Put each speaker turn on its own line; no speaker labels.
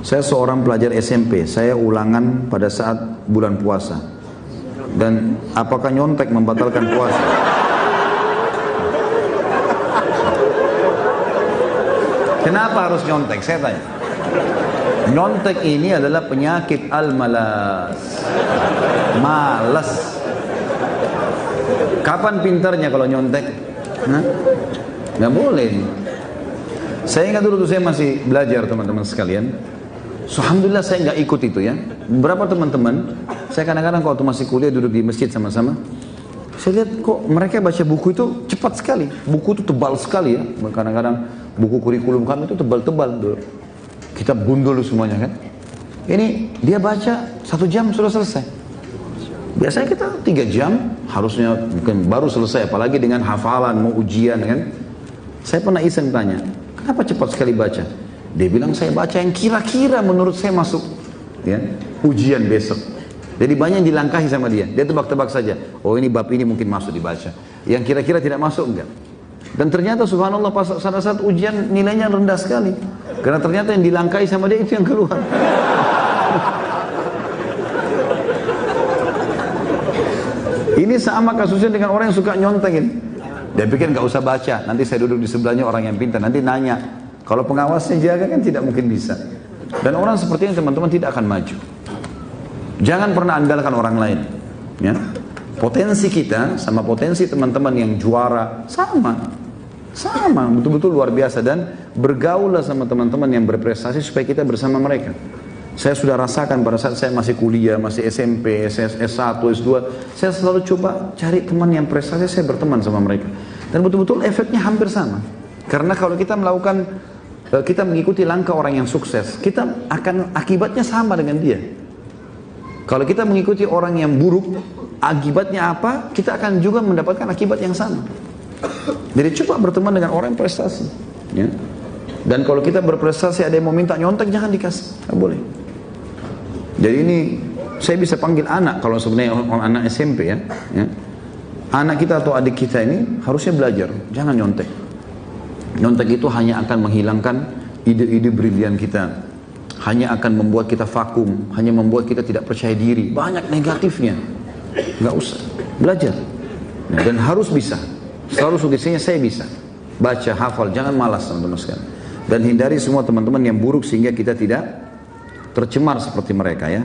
Saya seorang pelajar SMP, saya ulangan pada saat bulan puasa. Dan apakah nyontek membatalkan puasa? Kenapa harus nyontek? Saya tanya. Nyontek ini adalah penyakit al-malas. Malas. Kapan pintarnya kalau nyontek? Nggak boleh. Saya ingat dulu tuh saya masih belajar teman-teman sekalian. Alhamdulillah saya nggak ikut itu ya. Beberapa teman-teman, saya kadang-kadang kalau masih kuliah duduk di masjid sama-sama, saya lihat kok mereka baca buku itu cepat sekali. Buku itu tebal sekali ya. Kadang-kadang buku kurikulum kami itu tebal-tebal. Kitab gundul semuanya kan. Ini dia baca 1 jam sudah selesai. Biasanya kita 3 jam harusnya mungkin baru selesai. Apalagi dengan hafalan, mau ujian kan. Saya pernah iseng tanya, kenapa cepat sekali baca? Dia bilang saya baca yang kira-kira menurut saya masuk ya, ujian besok. Jadi banyak yang dilangkahi sama dia. Dia tebak-tebak saja. Oh ini bab ini mungkin masuk dibaca. Yang kira-kira tidak masuk enggak. Dan ternyata subhanallah pas saat ujian nilainya rendah sekali. Karena ternyata yang dilangkahi sama dia itu yang keluar. Ini sama kasusnya dengan orang yang suka nyontekin. Dia pikir nggak usah baca. Nanti saya duduk di sebelahnya orang yang pintar. Nanti nanya. Kalau pengawasnya jaga kan tidak mungkin bisa. Dan orang seperti ini teman-teman tidak akan maju. Jangan pernah andalkan orang lain. Ya. Potensi kita sama potensi teman-teman yang juara sama. Sama, betul-betul luar biasa. Dan bergaullah sama teman-teman yang berprestasi supaya kita bersama mereka. Saya sudah rasakan pada saat saya masih kuliah, masih SMP, S1, S2. Saya selalu coba cari teman yang prestasi, saya berteman sama mereka. Dan betul-betul efeknya hampir sama. Karena kalau kita mengikuti langkah orang yang sukses, kita akan akibatnya sama dengan dia. Kalau kita mengikuti orang yang buruk, akibatnya apa? Kita akan juga mendapatkan akibat yang sama. Jadi coba berteman dengan orang yang prestasi. Ya. Dan kalau kita berprestasi ada yang mau minta nyontek, jangan dikasih. Nggak boleh. Jadi ini saya bisa panggil anak kalau sebenarnya anak SMP ya. Anak kita atau adik kita ini harusnya belajar, jangan nyontek. Nyontek itu hanya akan menghilangkan ide-ide brilian kita. Hanya akan membuat kita vakum, hanya membuat kita tidak percaya diri. Banyak negatifnya. Nggak usah, belajar. Nah, dan harus bisa. Selalu sugestinya saya bisa. Baca, hafal, jangan malas teman-teman sekalian. Dan hindari semua teman-teman yang buruk sehingga kita tidak tercemar seperti mereka ya.